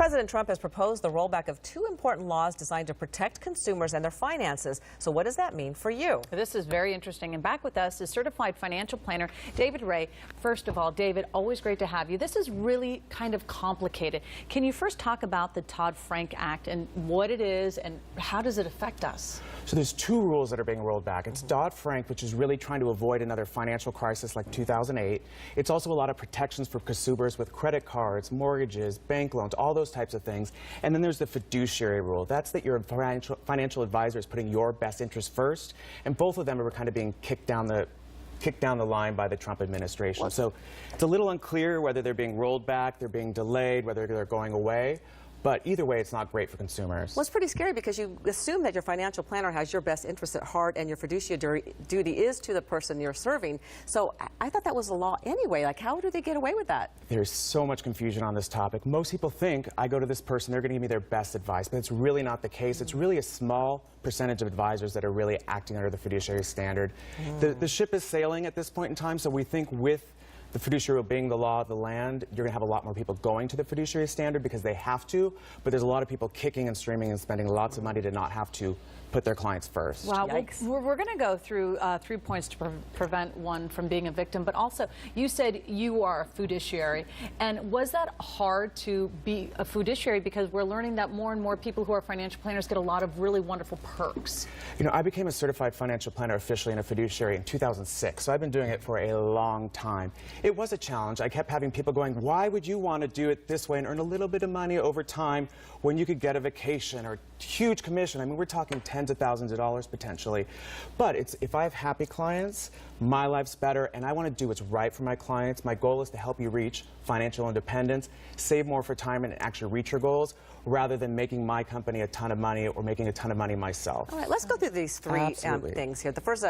President Trump has proposed the rollback of two important laws designed to protect consumers and their finances. So what does that mean for you? This is very interesting. And back with us is certified financial planner David Rae. First of all, David, always great to have you. This is really kind of complicated. Can you first talk about the Dodd-Frank Act and what it is and how does it affect us? So there's two rules that are being rolled back. It's Dodd-Frank, which is really trying to avoid another financial crisis like 2008. It's also a lot of protections for consumers with credit cards, mortgages, bank loans, all those types of things. And then there's the Fiduciary Rule. That's that your financial advisor is putting your best interest first. And both of them are kind of being kicked down the line by the Trump administration. So it's a little unclear whether they're being rolled back, they're being delayed, whether they're going away. But either way, it's not great for consumers. Well, it's pretty scary because you assume that your financial planner has your best interest at heart and your fiduciary duty is to the person you're serving. So I thought that was the law anyway. Like, how do they get away with that? There's so much confusion on this topic. Most people think I go to this person, they're going to give me their best advice, but it's really not the case. It's really a small percentage of advisors that are really acting under the fiduciary standard. The ship is sailing at this point in time, so we think with the fiduciary rule being the law of the land, you're going to have a lot more people going to the fiduciary standard because they have to, but there's a lot of people kicking and streaming and spending lots of money to not have to put their clients first. Wow, we're going to go through 3 points to prevent one from being a victim, but also you said you are a fiduciary, and was that hard to be a fiduciary because we're learning that more and more people who are financial planners get a lot of really wonderful perks? You know, I became a certified financial planner officially and a fiduciary in 2006, so I've been doing it for a long time. It was a challenge. I kept having people going, why would you want to do it this way and earn a little bit of money over time when you could get a vacation or huge commission? I mean, we're talking tens of thousands of dollars potentially. But if I have happy clients, my life's better, and I want to do what's right for my clients. My goal is to help you reach financial independence, save more for retirement, and actually reach your goals, rather than making my company a ton of money or making a ton of money myself. All right, let's go through these three things here. The first,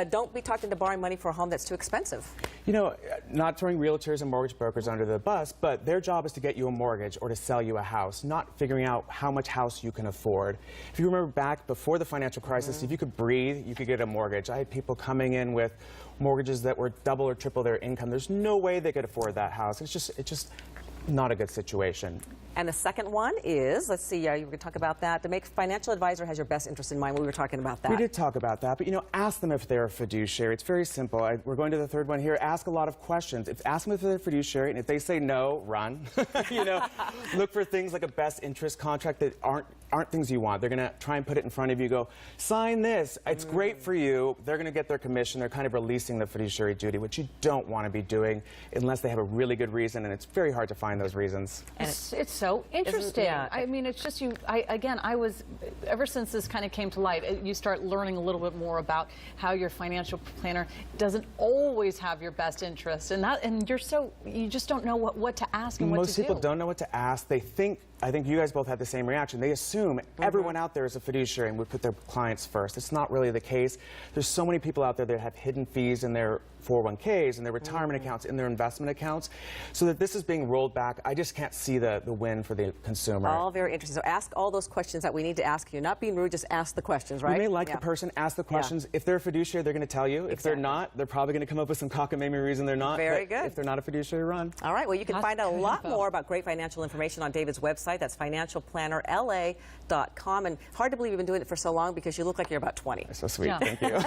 don't be talked into borrowing money for a home that's too expensive. You know, not throwing realtors and mortgage brokers under the bus, but their job is to get you a mortgage or to sell you a house, not figuring out how much house you can afford. If you remember back before the financial crisis, if you could breathe, you could get a mortgage. I had people coming in with mortgages that were double or triple their income. There's no way they could afford that house. It's just not a good situation. And the second one is, let's see, you were going to talk about that. The financial advisor has your best interest in mind. We were talking about that. We did talk about that, but you know, ask them if they're a fiduciary. It's very simple. We're going to the third one here. Ask a lot of questions. Ask them if they're a fiduciary, and if they say no, run. You know, look for things like a best interest contract that aren't things you want. They're going to try and put it in front of you. Go, sign this. It's great for you. They're going to get their commission. They're kind of releasing the fiduciary duty, which you don't want to be doing unless they have a really good reason, and it's very hard to find those reasons. And it's so interesting. I mean, it's just I was, ever since this kind of came to light, you start learning a little bit more about how your financial planner doesn't always have your best interest, and you just don't know what to ask and what to do. Most people don't know what to ask. They think, I think you guys both had the same reaction. They assume everyone out there is a fiduciary and would put their clients first. It's not really the case. There's so many people out there that have hidden fees in their 401ks and their retirement accounts, in their investment accounts, so that this is being rolled back. I just can't see the win for the consumer. All very interesting. So ask all those questions that we need to ask you. Not being rude, just ask the questions, right? You may like the person, ask the questions. If they're a fiduciary, they're going to tell you. If they're not, they're probably going to come up with some cockamamie reason they're not. Very good. If they're not a fiduciary, run. All right. Well, you can find out a lot more about great financial information on David's website. That's financialplannerla.com. And hard to believe you've been doing it for so long because you look like you're about 20. That's so sweet. Yeah. Thank you.